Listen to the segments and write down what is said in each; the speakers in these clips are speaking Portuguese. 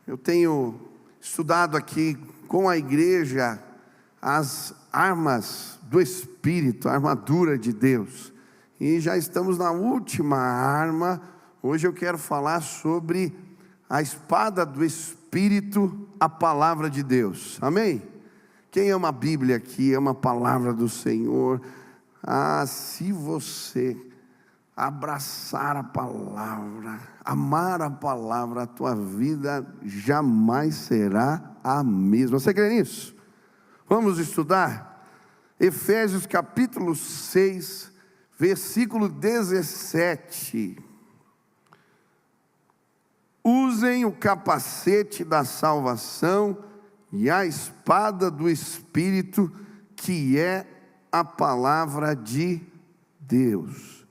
Eu tenho estudado aqui com a igreja as armas do Espírito, a armadura de Deus. E já estamos na última arma. Hoje eu quero falar sobre a espada do Espírito, a palavra de Deus. Amém? Quem ama a Bíblia aqui, ama a palavra do Senhor. Se você abraçar a palavra, amar a palavra, a tua vida jamais será a mesma. Você crê nisso? Vamos estudar Efésios capítulo 6, versículo 17. Usem o capacete da salvação e a espada do Espírito, que é a palavra de Deus.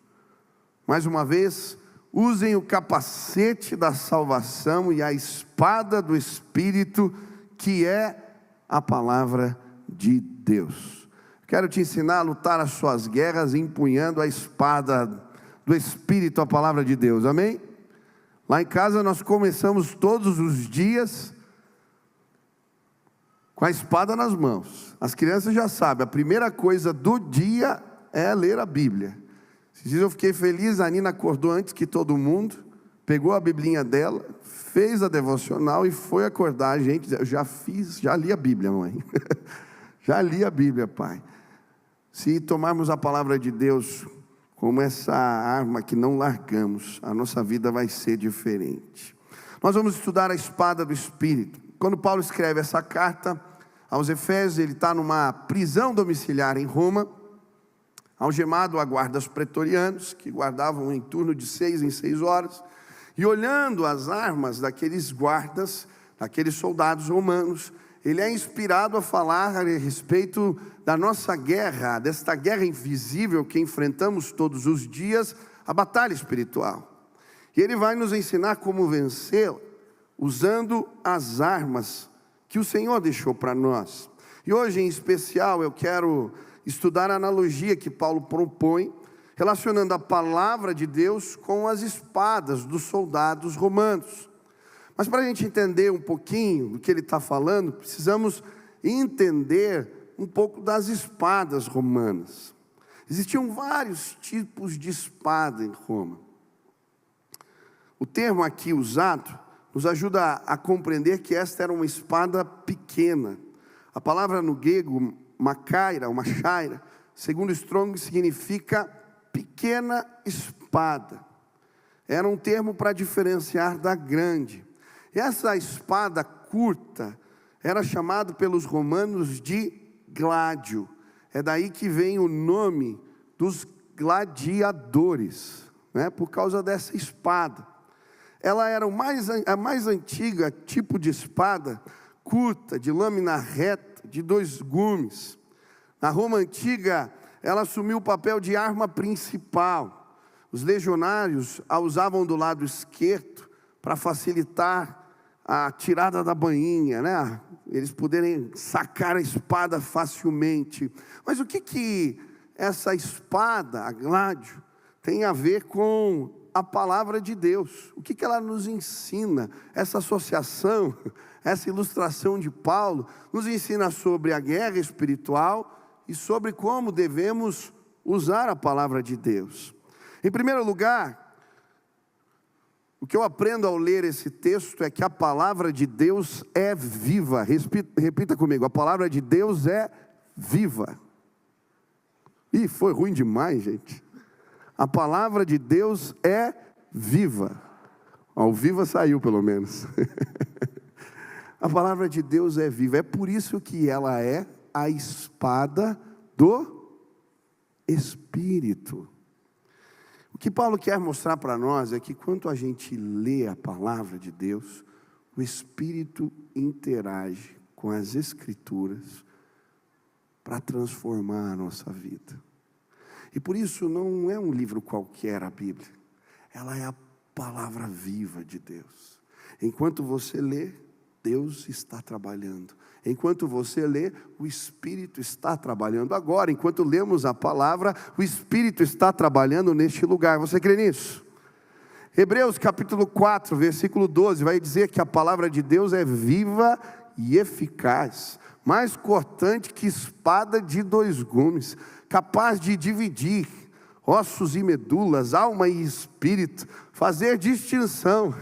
Mais uma vez, usem o capacete da salvação e a espada do Espírito, que é a palavra de Deus. Quero te ensinar a lutar as suas guerras empunhando a espada do Espírito, a palavra de Deus, amém? Lá em casa nós começamos todos os dias com a espada nas mãos. As crianças já sabem, a primeira coisa do dia é ler a Bíblia. Esses dias eu fiquei feliz, a Nina acordou antes que todo mundo, pegou a biblinha dela, fez a devocional e foi acordar a gente. Eu já li a Bíblia, mãe. Já li a Bíblia, pai. Se tomarmos a palavra de Deus como essa arma que não largamos, a nossa vida vai ser diferente. Nós vamos estudar a espada do Espírito. Quando Paulo escreve essa carta aos Efésios, ele está numa prisão domiciliar em Roma, algemado a guardas pretorianos, que guardavam em turno de 6 em 6 horas, e olhando as armas daqueles guardas, daqueles soldados romanos, ele é inspirado a falar a respeito da nossa guerra, desta guerra invisível que enfrentamos todos os dias, a batalha espiritual. E ele vai nos ensinar como vencê-la, usando as armas que o Senhor deixou para nós. E hoje em especial eu quero estudar a analogia que Paulo propõe, relacionando a palavra de Deus com as espadas dos soldados romanos. Mas para a gente entender um pouquinho do que ele está falando, precisamos entender um pouco das espadas romanas. Existiam vários tipos de espada em Roma. O termo aqui usado nos ajuda a compreender que esta era uma espada pequena. A palavra no grego macaira, ou machaira, segundo Strong, significa pequena espada. Era um termo para diferenciar da grande. E essa espada curta era chamada pelos romanos de gládio. É daí que vem o nome dos gladiadores, né? Por causa dessa espada. Ela era a mais antiga tipo de espada, curta, de lâmina reta, de 2 gumes. Na Roma antiga, ela assumiu o papel de arma principal. Os legionários a usavam do lado esquerdo para facilitar a tirada da bainha, né? Eles poderem sacar a espada facilmente. Mas o que essa espada, a gládio, tem a ver com a palavra de Deus? O que ela nos ensina? Essa associação, essa ilustração de Paulo, nos ensina sobre a guerra espiritual e sobre como devemos usar a palavra de Deus. Em primeiro lugar, o que eu aprendo ao ler esse texto é que a palavra de Deus é viva. Repita comigo, a palavra de Deus é viva. Ih, foi ruim demais, gente. A palavra de Deus é viva. Ao viva saiu pelo menos. A palavra de Deus é viva. É por isso que ela é a espada do Espírito. O que Paulo quer mostrar para nós é que quando a gente lê a palavra de Deus, o Espírito interage com as Escrituras para transformar a nossa vida. E por isso não é um livro qualquer a Bíblia. Ela é a palavra viva de Deus. Enquanto você lê, Deus está trabalhando. Enquanto você lê, o Espírito está trabalhando. Agora, enquanto lemos a palavra, o Espírito está trabalhando neste lugar. Você crê nisso? Hebreus capítulo 4, versículo 12, vai dizer que a palavra de Deus é viva e eficaz, mais cortante que espada de dois gumes, capaz de dividir ossos e medulas, alma e espírito, fazer distinção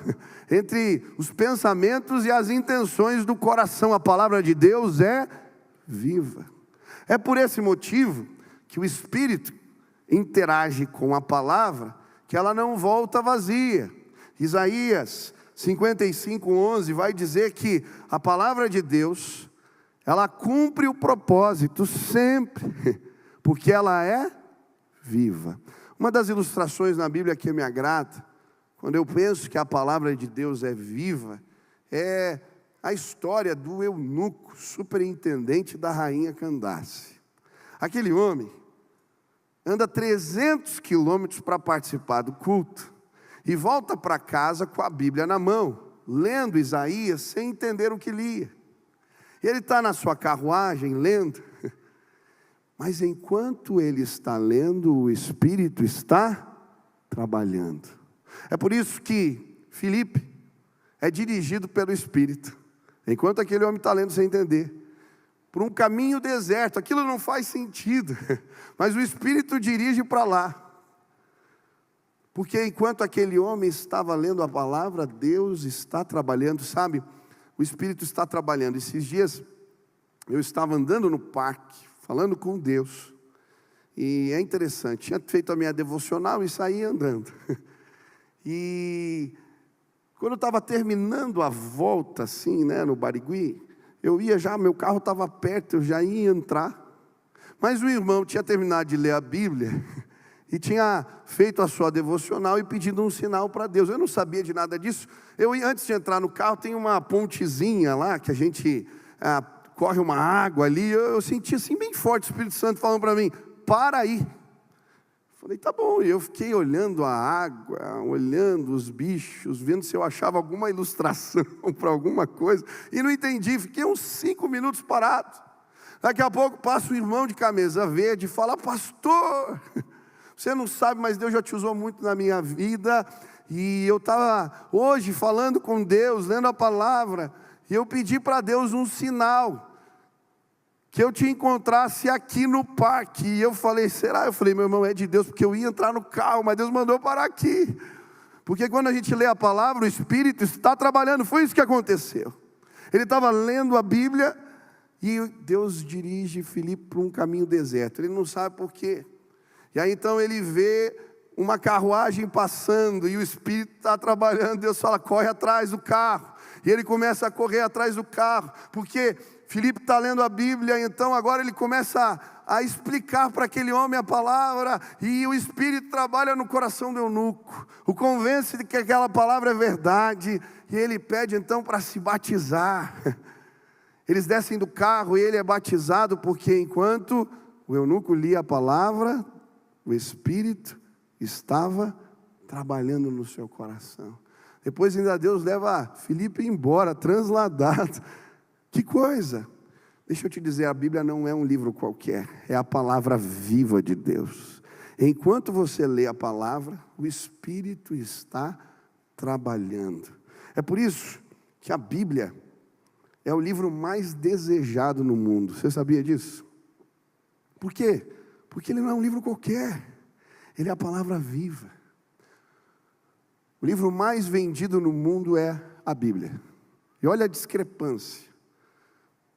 entre os pensamentos e as intenções do coração. A palavra de Deus é viva. É por esse motivo que o Espírito interage com a palavra, que ela não volta vazia. Isaías 55:11 vai dizer que a palavra de Deus, ela cumpre o propósito sempre, porque ela é viva. Uma das ilustrações na Bíblia que me agrada, quando eu penso que a palavra de Deus é viva, é a história do eunuco, superintendente da rainha Candace. Aquele homem anda 300 quilômetros para participar do culto e volta para casa com a Bíblia na mão, lendo Isaías sem entender o que lia. E ele está na sua carruagem lendo, mas enquanto ele está lendo, o Espírito está trabalhando. É por isso que Filipe é dirigido pelo Espírito, enquanto aquele homem está lendo sem entender, por um caminho deserto. Aquilo não faz sentido, mas o Espírito dirige para lá, porque enquanto aquele homem estava lendo a palavra, Deus está trabalhando, sabe? O Espírito está trabalhando. Esses dias eu estava andando no parque, falando com Deus, e é interessante, tinha feito a minha devocional e saí andando, e quando eu estava terminando a volta assim, né, no Barigui, eu ia já, meu carro estava perto, eu já ia entrar, mas o irmão tinha terminado de ler a Bíblia, e tinha feito a sua devocional e pedido um sinal para Deus. Eu não sabia de nada disso. Antes de entrar no carro, tem uma pontezinha lá, que a gente corre uma água ali. Eu senti assim bem forte o Espírito Santo falando para mim, para aí. Falei, tá bom. E eu fiquei olhando a água, olhando os bichos, vendo se eu achava alguma ilustração para alguma coisa, e não entendi. Fiquei uns 5 minutos parado. Daqui a pouco passa o irmão de camisa verde e fala, pastor, você não sabe, mas Deus já te usou muito na minha vida, e eu estava hoje falando com Deus, lendo a palavra, e eu pedi para Deus um sinal, que eu te encontrasse aqui no parque. E eu falei, será? Eu falei, meu irmão, é de Deus, porque eu ia entrar no carro, mas Deus mandou parar aqui, porque quando a gente lê a palavra, o Espírito está trabalhando. Foi isso que aconteceu. Ele estava lendo a Bíblia, e Deus dirige Filipe para um caminho deserto, ele não sabe por quê. E aí então ele vê uma carruagem passando, e o Espírito está trabalhando. Deus fala, corre atrás do carro, e ele começa a correr atrás do carro, porque Filipe está lendo a Bíblia. Então agora ele começa a explicar para aquele homem a palavra, e o Espírito trabalha no coração do eunuco, o convence de que aquela palavra é verdade, e ele pede então para se batizar. Eles descem do carro e ele é batizado, porque enquanto o eunuco lia a palavra, o Espírito estava trabalhando no seu coração. Depois ainda Deus leva Filipe embora, transladado. Que coisa! Deixa eu te dizer, a Bíblia não é um livro qualquer, é a palavra viva de Deus. Enquanto você lê a palavra, o Espírito está trabalhando. É por isso que a Bíblia é o livro mais desejado no mundo. Você sabia disso? Por quê? Porque ele não é um livro qualquer, ele é a palavra viva. O livro mais vendido no mundo é a Bíblia. E olha a discrepância,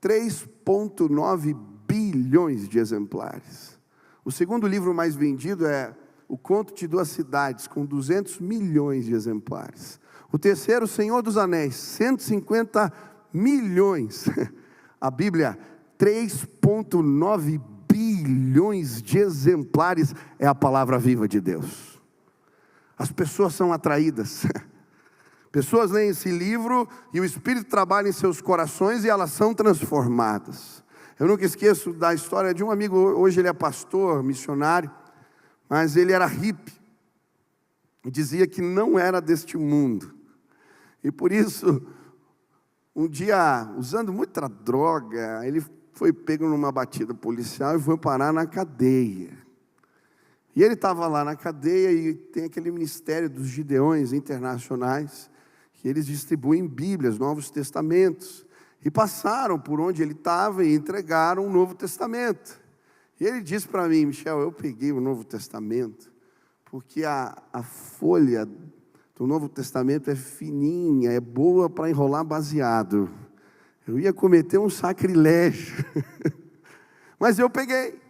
3,9 bilhões de exemplares. O segundo livro mais vendido é O Conto de Duas Cidades, com 200 milhões de exemplares. O terceiro, O Senhor dos Anéis, 150 milhões. A Bíblia, 3,9 bilhões de exemplares, é a palavra viva de Deus. As pessoas são atraídas. Pessoas leem esse livro e o Espírito trabalha em seus corações e elas são transformadas. Eu nunca esqueço da história de um amigo, hoje ele é pastor, missionário, mas ele era hippie e dizia que não era deste mundo. E por isso, um dia, usando muita droga, ele foi pego numa batida policial e foi parar na cadeia. E ele estava lá na cadeia e tem aquele ministério dos Gideões internacionais, que eles distribuem Bíblias, Novos Testamentos. E passaram por onde ele estava e entregaram o Novo Testamento. E ele disse para mim: Michel, eu peguei o Novo Testamento, porque a folha do Novo Testamento é fininha, é boa para enrolar baseado. Eu ia cometer um sacrilégio. Mas eu peguei.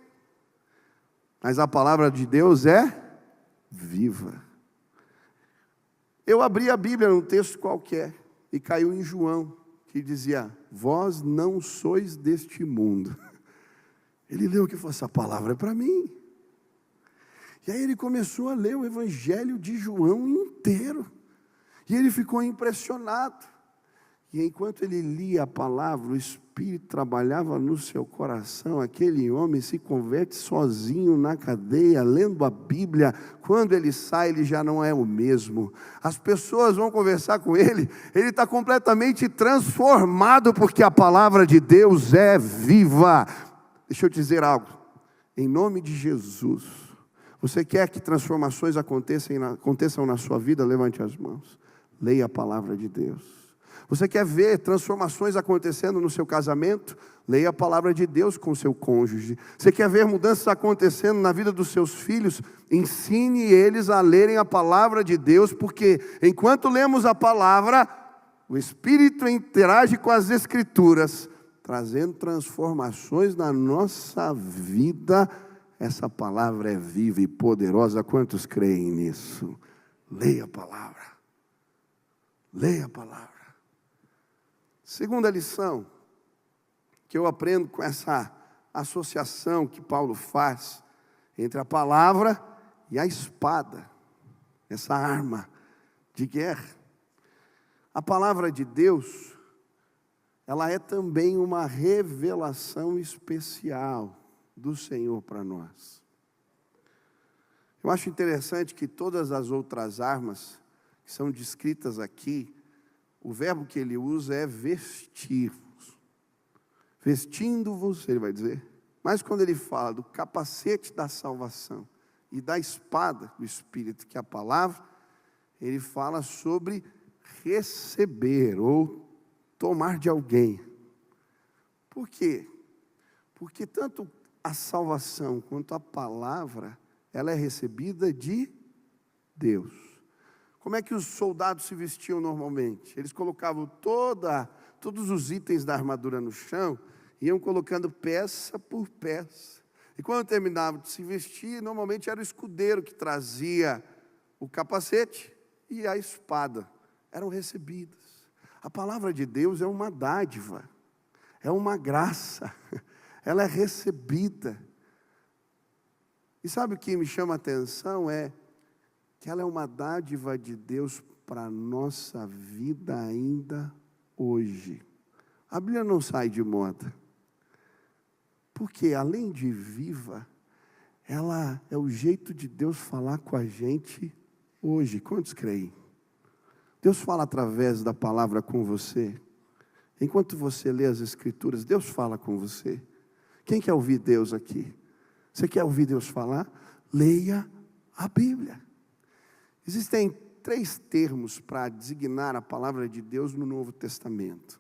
Mas a palavra de Deus é viva. Eu abri a Bíblia num texto qualquer e caiu em João, que dizia: vós não sois deste mundo. Ele leu que essa palavra é para mim. E aí ele começou a ler o Evangelho de João inteiro. E ele ficou impressionado. E enquanto ele lia a palavra, o Espírito trabalhava no seu coração. Aquele homem se converte sozinho na cadeia, lendo a Bíblia. Quando ele sai, ele já não é o mesmo. As pessoas vão conversar com ele. Ele está completamente transformado, porque a palavra de Deus é viva. Deixa eu te dizer algo. Em nome de Jesus, você quer que transformações aconteçam na sua vida? Levante as mãos. Leia a palavra de Deus. Você quer ver transformações acontecendo no seu casamento? Leia a palavra de Deus com o seu cônjuge. Você quer ver mudanças acontecendo na vida dos seus filhos? Ensine eles a lerem a palavra de Deus, porque enquanto lemos a palavra, o Espírito interage com as Escrituras, trazendo transformações na nossa vida. Essa palavra é viva e poderosa. Quantos creem nisso? Leia a palavra. Leia a palavra. Segunda lição que eu aprendo com essa associação que Paulo faz entre a palavra e a espada, essa arma de guerra. A palavra de Deus, ela é também uma revelação especial do Senhor para nós. Eu acho interessante que todas as outras armas que são descritas aqui, o verbo que ele usa é vestir-vos. Vestindo-vos, ele vai dizer. Mas quando ele fala do capacete da salvação e da espada do Espírito, que é a palavra, ele fala sobre receber ou tomar de alguém. Por quê? Porque tanto a salvação quanto a palavra, ela é recebida de Deus. Como é que os soldados se vestiam normalmente? Eles colocavam todos os itens da armadura no chão, iam colocando peça por peça. E quando terminavam de se vestir, normalmente era o escudeiro que trazia o capacete e a espada. Eram recebidas. A palavra de Deus é uma dádiva, é uma graça, ela é recebida. E sabe o que me chama a atenção? É que ela é uma dádiva de Deus para a nossa vida ainda hoje. A Bíblia não sai de moda, porque além de viva, ela é o jeito de Deus falar com a gente hoje. Quantos creem? Deus fala através da palavra com você. Enquanto você lê as Escrituras, Deus fala com você. Quem quer ouvir Deus aqui? Você quer ouvir Deus falar? Leia a Bíblia. Existem 3 termos para designar a palavra de Deus no Novo Testamento.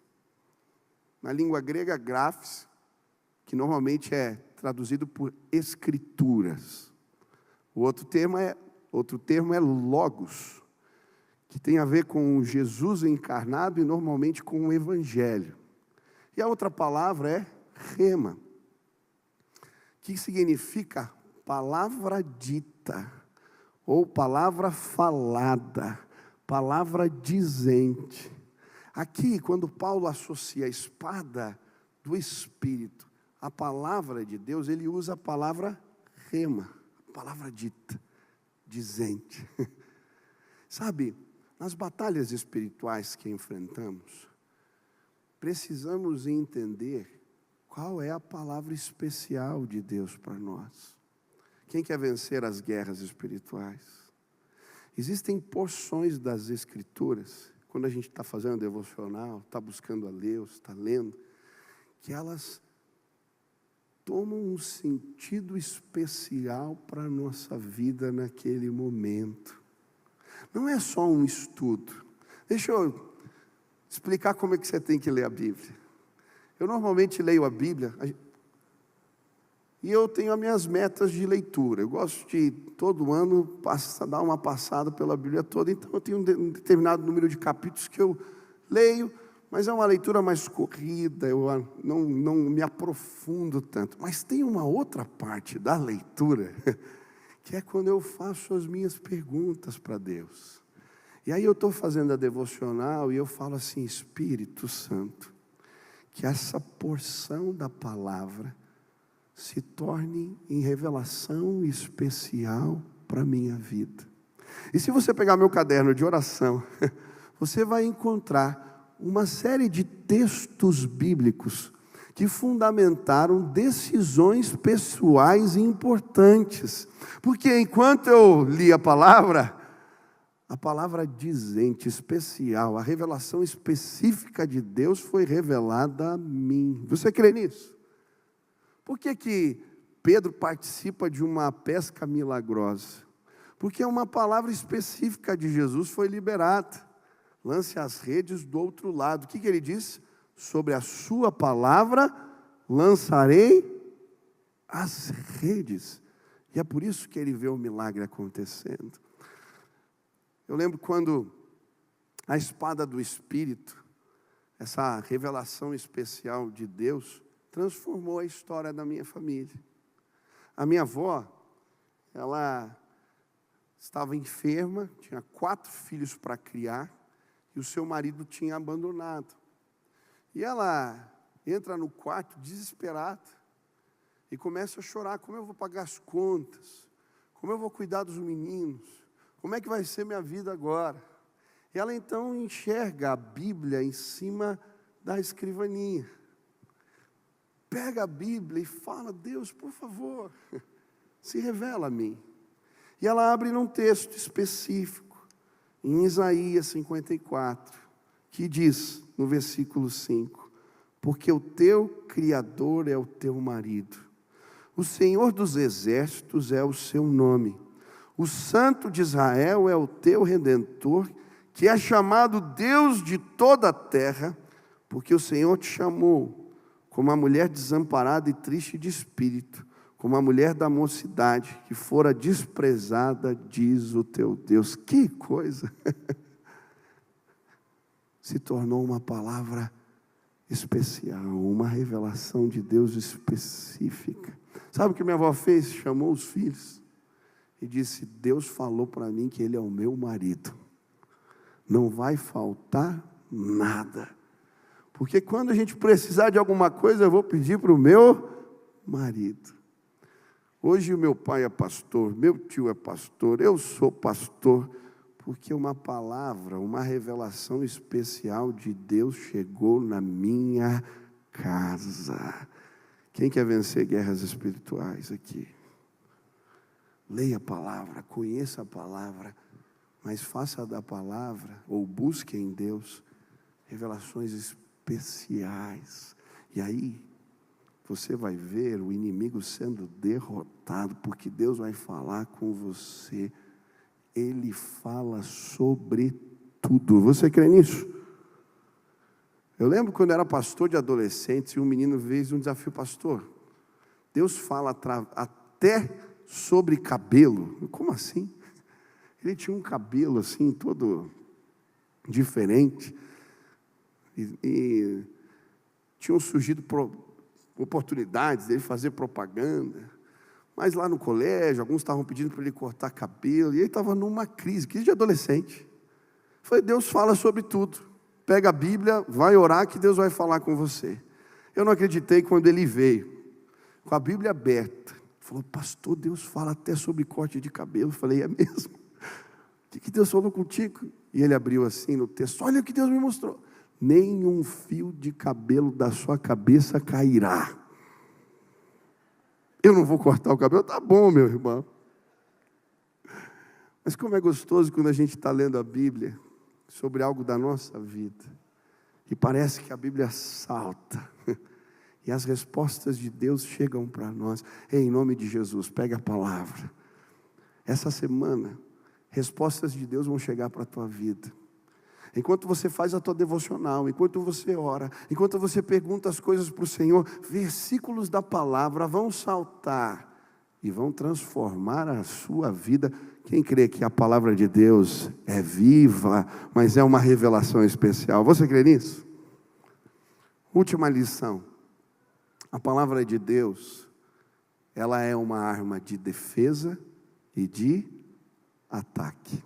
Na língua grega, grafes, que normalmente é traduzido por escrituras. O outro termo é logos, que tem a ver com Jesus encarnado e normalmente com o Evangelho. E a outra palavra é rema, que significa palavra dita, ou palavra falada, palavra dizente. Aqui, quando Paulo associa a espada do Espírito à palavra de Deus, ele usa a palavra rema, a palavra dita, dizente. Sabe, nas batalhas espirituais que enfrentamos, precisamos entender qual é a palavra especial de Deus para nós. Quem quer vencer as guerras espirituais? Existem porções das Escrituras, quando a gente está fazendo devocional, está buscando a Deus, está lendo, que elas tomam um sentido especial para a nossa vida naquele momento. Não é só um estudo. Deixa eu explicar como é que você tem que ler a Bíblia. Eu normalmente leio a Bíblia e eu tenho as minhas metas de leitura. Eu gosto de, todo ano, dar uma passada pela Bíblia toda. Então eu tenho um determinado número de capítulos que eu leio, mas é uma leitura mais corrida, eu não me aprofundo tanto. Mas tem uma outra parte da leitura, que é quando eu faço as minhas perguntas para Deus. E aí eu estou fazendo a devocional e eu falo assim: Espírito Santo, que essa porção da palavra se torne em revelação especial para a minha vida. E se você pegar meu caderno de oração, você vai encontrar uma série de textos bíblicos que fundamentaram decisões pessoais importantes. Porque enquanto eu li a palavra dizente, especial, a revelação específica de Deus foi revelada a mim. Você crê nisso? Por que Pedro participa de uma pesca milagrosa? Porque uma palavra específica de Jesus foi liberada. Lance as redes do outro lado. O que ele diz? Sobre a sua palavra lançarei as redes. E é por isso que ele vê o milagre acontecendo. Eu lembro quando a espada do Espírito, essa revelação especial de Deus, transformou a história da minha família. A minha avó, ela estava enferma, tinha 4 filhos para criar, e o seu marido tinha abandonado. E ela entra no quarto desesperada, e começa a chorar: como eu vou pagar as contas? Como eu vou cuidar dos meninos? Como é que vai ser minha vida agora? E ela então enxerga a Bíblia em cima da escrivaninha. Pega a Bíblia e fala: Deus, por favor, se revela a mim. E ela abre num texto específico, em Isaías 54, que diz, no versículo 5, porque o teu Criador é o teu marido, o Senhor dos exércitos é o seu nome, o Santo de Israel é o teu Redentor, que é chamado Deus de toda a terra, porque o Senhor te chamou como a mulher desamparada e triste de espírito, como a mulher da mocidade, que fora desprezada, diz o teu Deus. Que coisa! Se tornou uma palavra especial, uma revelação de Deus específica. Sabe o que minha avó fez? Chamou os filhos e disse: Deus falou para mim que Ele é o meu marido. Não vai faltar nada. Porque quando a gente precisar de alguma coisa, eu vou pedir para o meu marido. Hoje o meu pai é pastor, meu tio é pastor, eu sou pastor, porque uma palavra, uma revelação especial de Deus chegou na minha casa. Quem quer vencer guerras espirituais aqui? Leia a palavra, conheça a palavra, mas faça da palavra, ou busque em Deus, revelações especiais. E aí, você vai ver o inimigo sendo derrotado, porque Deus vai falar com você. Ele fala sobre tudo. Você crê nisso? Eu lembro quando eu era pastor de adolescentes, e um menino fez um desafio: pastor, Deus fala até sobre cabelo. Como assim? Ele tinha um cabelo assim, todo diferente, e tinham surgido oportunidades dele fazer propaganda, mas lá no colégio, alguns estavam pedindo para ele cortar cabelo, e ele estava numa crise de adolescente. Falei: Deus fala sobre tudo, pega a Bíblia, vai orar que Deus vai falar com você. Eu não acreditei quando ele veio, com a Bíblia aberta, falou: pastor, Deus fala até sobre corte de cabelo. Eu falei: é mesmo? O que Deus falou contigo? E ele abriu assim no texto: olha o que Deus me mostrou. Nenhum fio de cabelo da sua cabeça cairá. Eu não vou cortar o cabelo? Tá bom, meu irmão. Mas como é gostoso quando a gente está lendo a Bíblia sobre algo da nossa vida, e parece que a Bíblia salta, E as respostas de Deus chegam para nós. Em nome de Jesus, pega a palavra. Essa semana, respostas de Deus vão chegar para a tua vida. Enquanto você faz a tua devocional, enquanto você ora, enquanto você pergunta as coisas para o Senhor, versículos da palavra vão saltar e vão transformar a sua vida. Quem crê que a palavra de Deus é viva, mas é uma revelação especial? Você crê nisso? Última lição. A palavra de Deus, ela é uma arma de defesa e de ataque.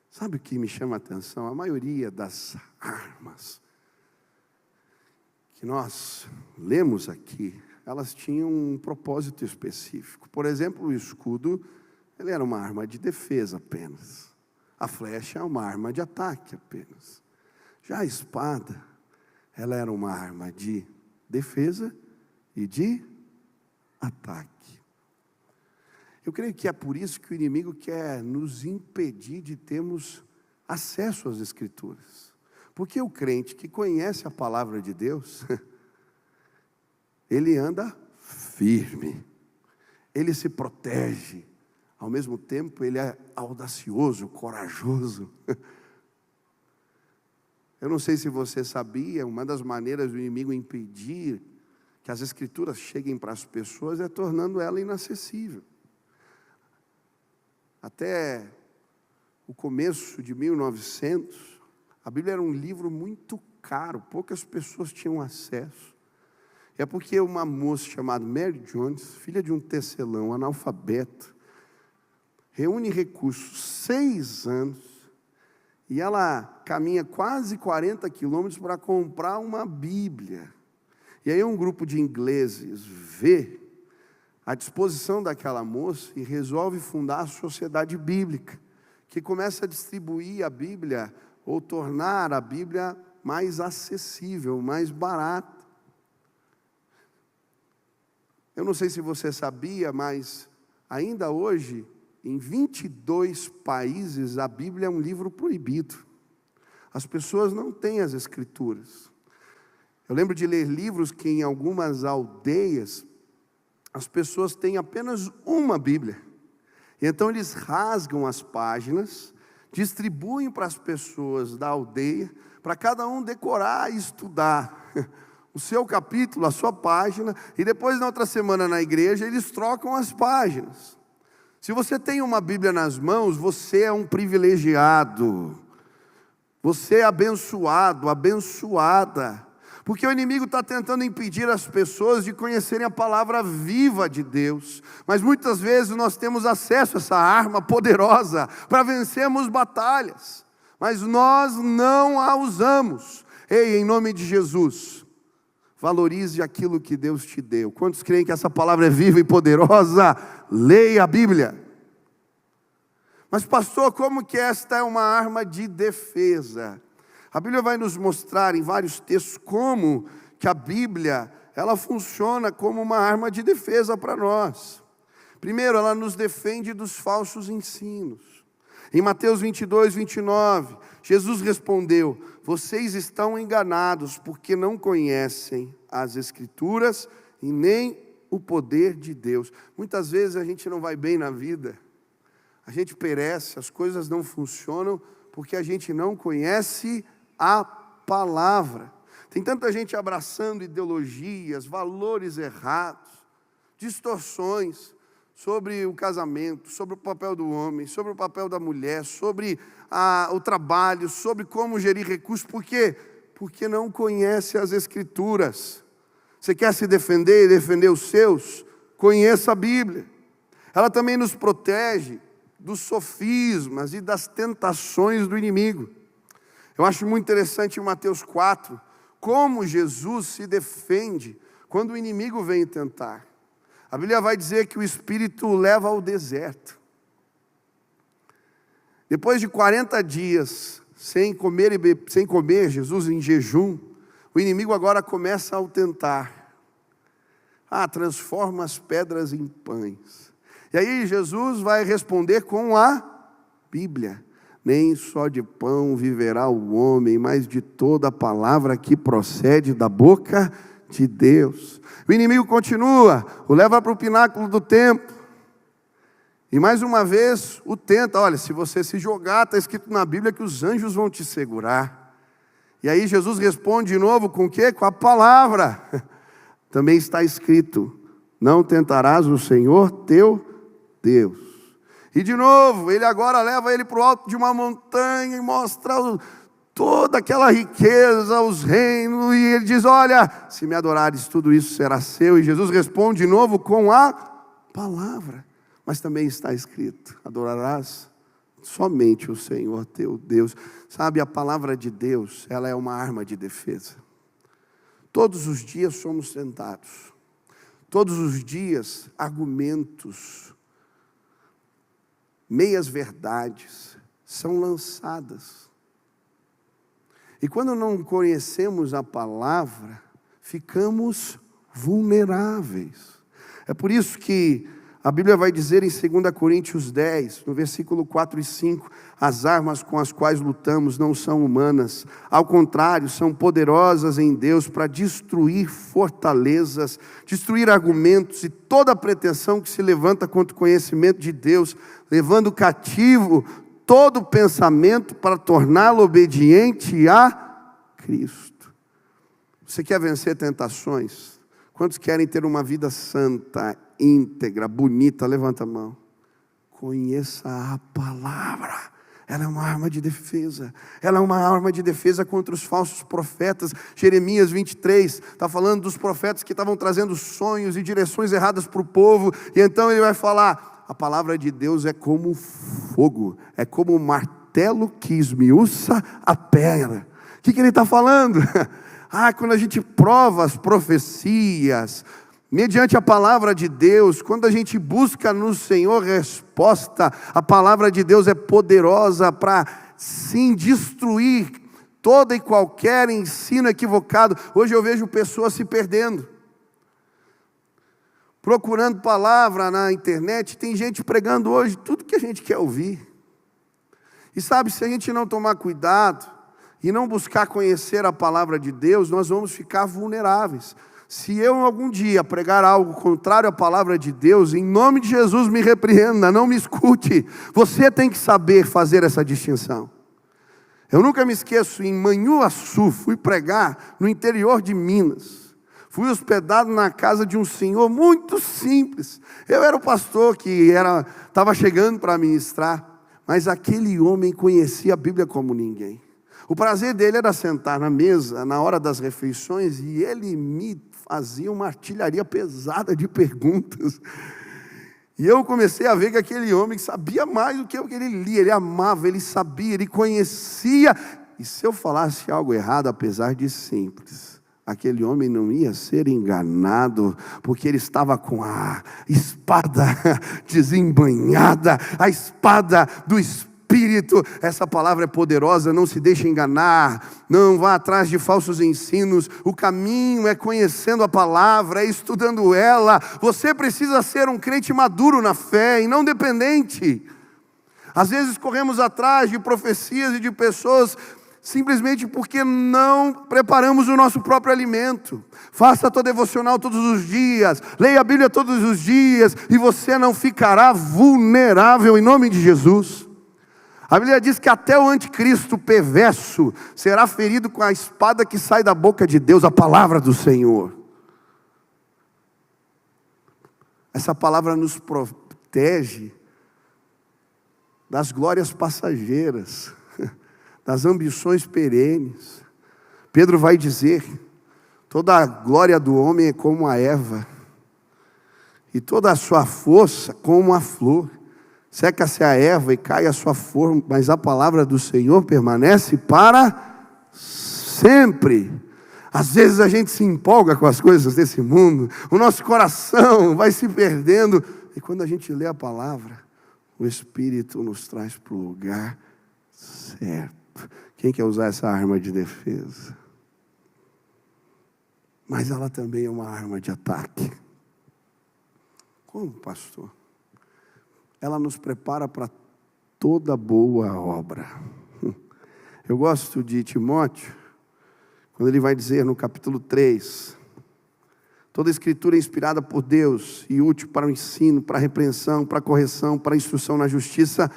Sabe o que me chama a atenção? A maioria das armas que nós lemos aqui, elas tinham um propósito específico. Por exemplo, o escudo, ele era uma arma de defesa apenas. A flecha é uma arma de ataque apenas. Já a espada, ela era uma arma de defesa e de ataque. Eu creio que é por isso que o inimigo quer nos impedir de termos acesso às Escrituras. Porque o crente que conhece a palavra de Deus, ele anda firme, ele se protege, ao mesmo tempo ele é audacioso, corajoso. Eu não sei se você sabia, uma das maneiras do inimigo impedir que as Escrituras cheguem para as pessoas é tornando ela inacessível. Até o começo de 1900, a Bíblia era um livro muito caro, poucas pessoas tinham acesso. É porque uma moça chamada Mary Jones, filha de um tecelão, analfabeto, reúne recursos 6 anos, e ela caminha quase 40 quilômetros para comprar uma Bíblia. E aí um grupo de ingleses vê a disposição daquela moça e resolve fundar a Sociedade Bíblica, que começa a distribuir a Bíblia, ou tornar a Bíblia mais acessível, mais barata. Eu não sei se você sabia, mas ainda hoje, em 22 países, a Bíblia é um livro proibido. As pessoas não têm as Escrituras. Eu lembro de ler livros que em algumas aldeias, as pessoas têm apenas uma Bíblia. E então eles rasgam as páginas, distribuem para as pessoas da aldeia, para cada um decorar e estudar o seu capítulo, a sua página, e depois na outra semana na igreja eles trocam as páginas. Se você tem uma Bíblia nas mãos, você é um privilegiado, você é abençoado, abençoada, porque o inimigo está tentando impedir as pessoas de conhecerem a palavra viva de Deus, mas muitas vezes nós temos acesso a essa arma poderosa para vencermos batalhas, mas nós não a usamos. Ei, em nome de Jesus, valorize aquilo que Deus te deu. Quantos creem que essa palavra é viva e poderosa? Leia a Bíblia. Mas pastor, como que esta é uma arma de defesa? A Bíblia vai nos mostrar em vários textos como que a Bíblia, ela funciona como uma arma de defesa para nós. Primeiro, ela nos defende dos falsos ensinos. Em Mateus 22, 29, Jesus respondeu: vocês estão enganados porque não conhecem as Escrituras e nem o poder de Deus. Muitas vezes a gente não vai bem na vida, a gente perece, as coisas não funcionam porque a gente não conhece a palavra. Tem tanta gente abraçando ideologias, valores errados, distorções sobre o casamento, sobre o papel do homem, sobre o papel da mulher, sobre o trabalho, sobre como gerir recursos. Por quê? Porque não conhece as Escrituras. Você quer se defender e defender os seus? Conheça a Bíblia. Ela também nos protege dos sofismas e das tentações do inimigo. Eu acho muito interessante em Mateus 4, como Jesus se defende quando o inimigo vem tentar. A Bíblia vai dizer que o Espírito o leva ao deserto. Depois de 40 dias, sem comer, Jesus em jejum, o inimigo agora começa a o tentar. Transforma as pedras em pães. E aí Jesus vai responder com a Bíblia. Nem só de pão viverá o homem, mas de toda a palavra que procede da boca de Deus. O inimigo continua, o leva para o pináculo do templo. E mais uma vez o tenta. Olha, se você se jogar, está escrito na Bíblia que os anjos vão te segurar. E aí Jesus responde de novo com o quê? Com a palavra. Também está escrito: não tentarás o Senhor teu Deus. E de novo, ele agora leva ele para o alto de uma montanha e mostra toda aquela riqueza, os reinos. E ele diz: olha, se me adorares, tudo isso será seu. E Jesus responde de novo com a palavra. Mas também está escrito: adorarás somente o Senhor teu Deus. Sabe, a palavra de Deus, ela é uma arma de defesa. Todos os dias somos tentados. Todos os dias, argumentos, meias verdades são lançadas. E quando não conhecemos a palavra, ficamos vulneráveis. É por isso que a Bíblia vai dizer em 2 Coríntios 10, no versículo 4 e 5, as armas com as quais lutamos não são humanas, ao contrário, são poderosas em Deus para destruir fortalezas, destruir argumentos e toda pretensão que se levanta contra o conhecimento de Deus, levando cativo todo pensamento para torná-lo obediente a Cristo. Você quer vencer tentações? Quantos querem ter uma vida santa, íntegra, bonita? Levanta a mão. Conheça a palavra. Ela é uma arma de defesa. Ela é uma arma de defesa contra os falsos profetas. Jeremias 23 está falando dos profetas que estavam trazendo sonhos e direções erradas para o povo. E então ele vai falar: a palavra de Deus é como fogo, é como um martelo que esmiuça a pedra. O que ele está falando? Quando a gente prova as profecias, mediante a palavra de Deus, quando a gente busca no Senhor resposta, a palavra de Deus é poderosa para, sim, destruir todo e qualquer ensino equivocado. Hoje eu vejo pessoas se perdendo, procurando palavra na internet. Tem gente pregando hoje tudo que a gente quer ouvir. E sabe, se a gente não tomar cuidado e não buscar conhecer a palavra de Deus, nós vamos ficar vulneráveis. Se eu algum dia pregar algo contrário à palavra de Deus, em nome de Jesus me repreenda, não me escute. Você tem que saber fazer essa distinção. Eu nunca me esqueço, em Manhuaçu, fui pregar no interior de Minas. Fui hospedado na casa de um senhor muito simples. Eu era o pastor que estava chegando para ministrar, mas aquele homem conhecia a Bíblia como ninguém. O prazer dele era sentar na mesa, na hora das refeições, e ele me fazia uma artilharia pesada de perguntas. E eu comecei a ver que aquele homem sabia mais do que o que ele lia. Ele amava, ele sabia, ele conhecia. E se eu falasse algo errado, apesar de simples, aquele homem não ia ser enganado, porque ele estava com a espada desembanhada, a espada do Espírito. Essa palavra é poderosa, não se deixe enganar, não vá atrás de falsos ensinos. O caminho é conhecendo a palavra, é estudando ela. Você precisa ser um crente maduro na fé e não dependente. Às vezes corremos atrás de profecias e de pessoas simplesmente porque não preparamos o nosso próprio alimento. Faça a tua devocional todos os dias, leia a Bíblia todos os dias, e você não ficará vulnerável em nome de Jesus. A Bíblia diz que até o anticristo perverso será ferido com a espada que sai da boca de Deus, a palavra do Senhor. Essa palavra nos protege das glórias passageiras, das ambições perenes. Pedro vai dizer: toda a glória do homem é como a erva, e toda a sua força como a flor. Seca-se a erva e cai a sua flor, mas a palavra do Senhor permanece para sempre. Às vezes a gente se empolga com as coisas desse mundo, o nosso coração vai se perdendo, e quando a gente lê a palavra, o Espírito nos traz para o lugar certo. Quem quer usar essa arma de defesa? Mas ela também é uma arma de ataque. Como, pastor? Ela nos prepara para toda boa obra. Eu gosto de Timóteo, quando ele vai dizer no capítulo 3, Toda escritura é inspirada por Deus e útil para o ensino, para a repreensão, para a correção, para a instrução na justiça,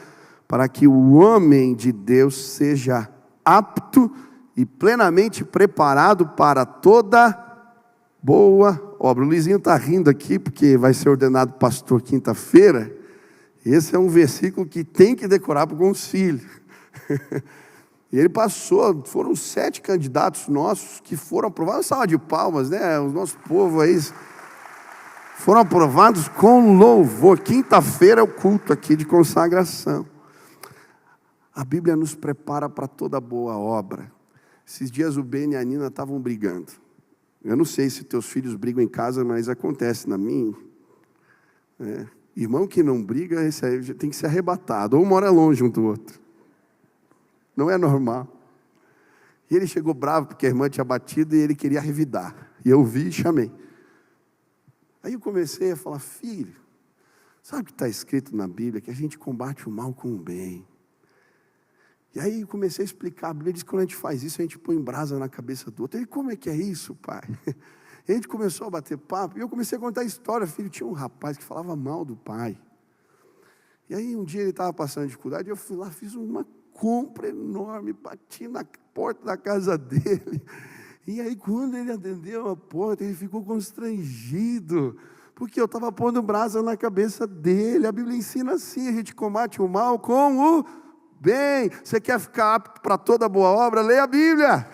para que o homem de Deus seja apto e plenamente preparado para toda boa obra. O Luizinho está rindo aqui porque vai ser ordenado pastor quinta-feira. Esse é um versículo que tem que decorar para o concílio. E ele passou, foram 7 candidatos nossos que foram aprovados, salva de palmas, né? O nosso povo aí foram aprovados com louvor. Quinta-feira é o culto aqui de consagração. A Bíblia nos prepara para toda boa obra. Esses dias o Ben e a Nina estavam brigando. Eu não sei se teus filhos brigam em casa, mas acontece na minha. Irmão que não briga, esse aí tem que ser arrebatado, ou mora longe um do outro. Não é normal. E ele chegou bravo porque a irmã tinha batido e ele queria revidar. E eu vi e chamei. Aí eu comecei a falar: filho, sabe o que está escrito na Bíblia? Que a gente combate o mal com o bem. E aí eu comecei a explicar. A Bíblia diz que quando a gente faz isso, a gente põe brasa na cabeça do outro. Ele: como é que é isso, pai? E a gente começou a bater papo. E eu comecei a contar a história. Filho, tinha um rapaz que falava mal do pai. E aí um dia ele estava passando dificuldade. Eu fui lá, fiz uma compra enorme, bati na porta da casa dele. E aí quando ele atendeu a porta, ele ficou constrangido, porque eu estava pondo brasa na cabeça dele. A Bíblia ensina assim: a gente combate o mal com o bem. Você quer ficar apto para toda boa obra? Leia a Bíblia.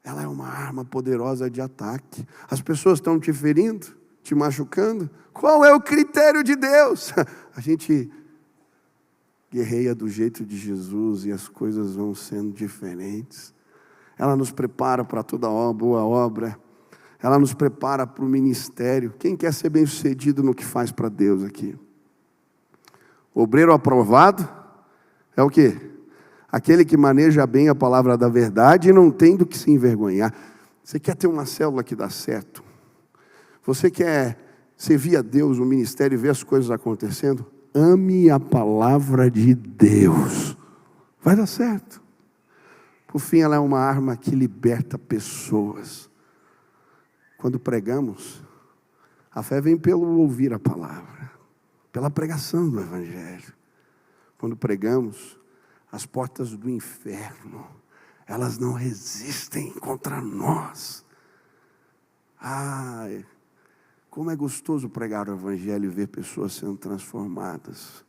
Ela é uma arma poderosa de ataque. As pessoas estão te ferindo, te machucando. Qual é o critério de Deus? A gente guerreia do jeito de Jesus e as coisas vão sendo diferentes. Ela nos prepara para toda boa obra. Ela nos prepara para o ministério. Quem quer ser bem sucedido no que faz para Deus aqui? Obreiro aprovado é o quê? Aquele que maneja bem a palavra da verdade e não tem do que se envergonhar. Você quer ter uma célula que dá certo? Você quer servir a Deus no ministério e ver as coisas acontecendo? Ame a palavra de Deus. Vai dar certo. Por fim, ela é uma arma que liberta pessoas. Quando pregamos, a fé vem pelo ouvir a palavra, pela pregação do Evangelho. Quando pregamos, as portas do inferno, elas não resistem contra nós. Como é gostoso pregar o Evangelho e ver pessoas sendo transformadas.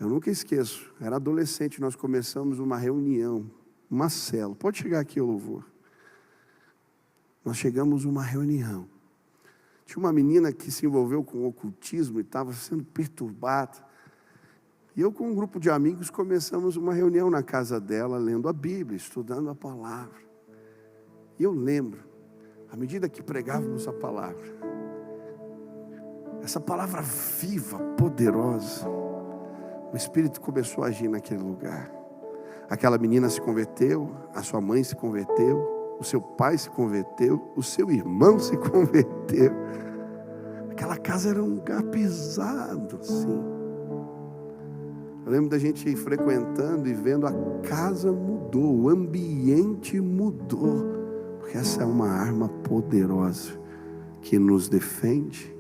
Eu nunca esqueço, era adolescente, nós começamos uma reunião, uma célula. Pode chegar aqui, o louvor. Nós chegamos a uma reunião. Tinha uma menina que se envolveu com o ocultismo e estava sendo perturbada. E eu com um grupo de amigos começamos uma reunião na casa dela, lendo a Bíblia, estudando a palavra. E eu lembro, à medida que pregávamos a palavra, essa palavra viva, poderosa, o Espírito começou a agir naquele lugar. Aquela menina se converteu, a sua mãe se converteu, o seu pai se converteu, o seu irmão se converteu. Aquela casa era um lugar pesado, assim. Eu lembro da gente ir frequentando e vendo, a casa mudou, o ambiente mudou. Porque essa é uma arma poderosa que nos defende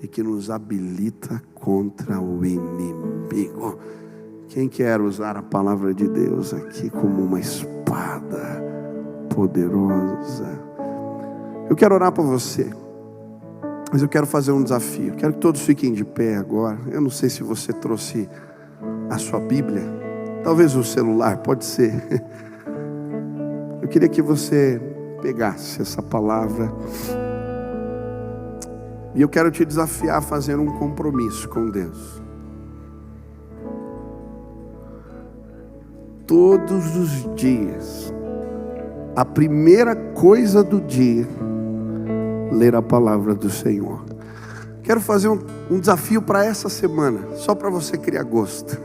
e que nos habilita contra o inimigo. Quem quer usar a palavra de Deus aqui como uma espada poderosa? Eu quero orar por você, mas eu quero fazer um desafio. Quero que todos fiquem de pé agora. Eu não sei se você trouxe a sua Bíblia, talvez o celular, pode ser. Eu queria que você pegasse essa palavra e eu quero te desafiar a fazer um compromisso com Deus. Todos os dias, a primeira coisa do dia, ler a palavra do Senhor. Quero fazer um desafio para essa semana, só para você criar gosto.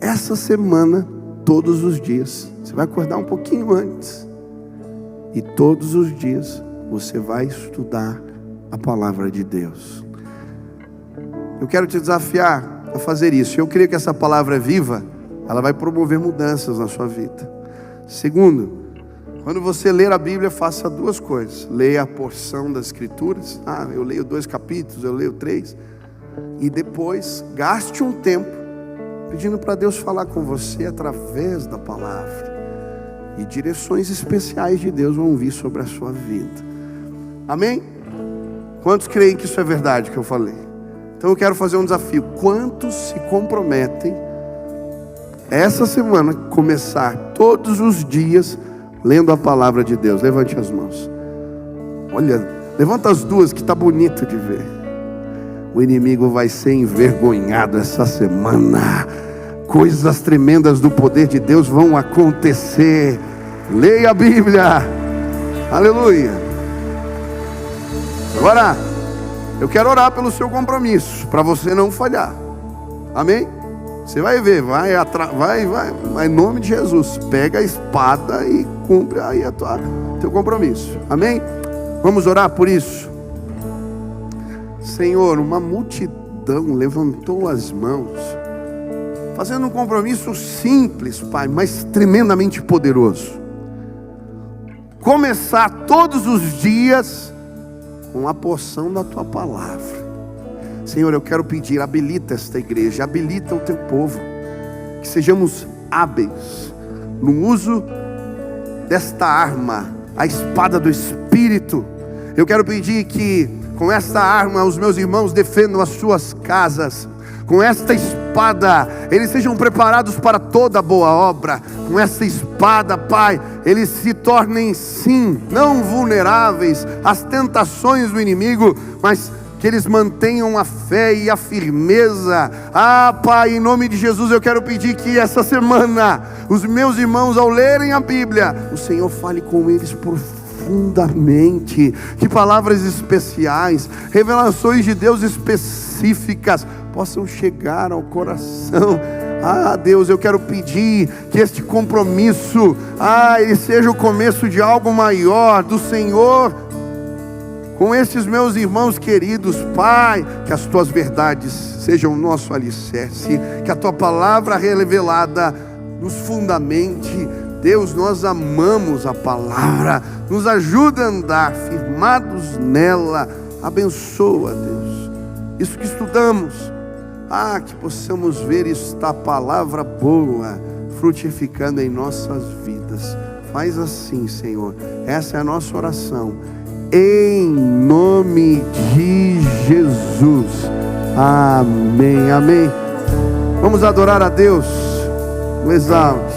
Essa semana, todos os dias, você vai acordar um pouquinho antes, e todos os dias você vai estudar a palavra de Deus. Eu quero te desafiar a fazer isso. Eu creio que essa palavra é viva, ela vai promover mudanças na sua vida. Segundo, Quando você ler a Bíblia, faça duas coisas: leia a porção das Escrituras. Eu leio 2 capítulos, eu leio 3. E depois, gaste um tempo pedindo para Deus falar com você através da palavra. E direções especiais de Deus vão vir sobre a sua vida. Amém? Quantos creem que isso é verdade que eu falei? Então eu quero fazer um desafio. Quantos se comprometem essa semana começar todos os dias lendo a palavra de Deus? Levante as mãos. Olha, levanta as duas que está bonito de ver. O inimigo vai ser envergonhado essa semana. Coisas tremendas do poder de Deus vão acontecer. Leia a Bíblia. Aleluia. Agora, eu quero orar pelo seu compromisso, para você não falhar. Amém? Você vai ver, vai, em nome de Jesus. Pega a espada e cumpre aí teu compromisso. Amém? Vamos orar por isso. Senhor, uma multidão levantou as mãos, fazendo um compromisso simples, Pai, mas tremendamente poderoso. Começar todos os dias com a porção da tua palavra. Senhor, eu quero pedir, habilita esta igreja, habilita o teu povo, que sejamos hábeis no uso desta arma, a espada do Espírito. Eu quero pedir que com esta arma os meus irmãos defendam as suas casas. Com esta espada, eles sejam preparados para toda boa obra. Com esta espada, Pai, eles se tornem sim, não vulneráveis às tentações do inimigo, mas que eles mantenham a fé e a firmeza. Pai, em nome de Jesus eu quero pedir que essa semana, os meus irmãos, ao lerem a Bíblia, o Senhor fale com eles profundamente, que palavras especiais, revelações de Deus específicas possam chegar ao coração. Deus, eu quero pedir que este compromisso, ele seja o começo de algo maior do Senhor com esses meus irmãos queridos. Pai, que as tuas verdades sejam o nosso alicerce, que a tua palavra revelada nos fundamente. Deus, nós amamos a palavra, nos ajuda a andar firmados nela. Abençoa, Deus, isso que estudamos, que possamos ver esta palavra boa frutificando em nossas vidas. Faz assim, Senhor, essa é a nossa oração, em nome de Jesus. Amém, amém. Vamos adorar a Deus. Exalta.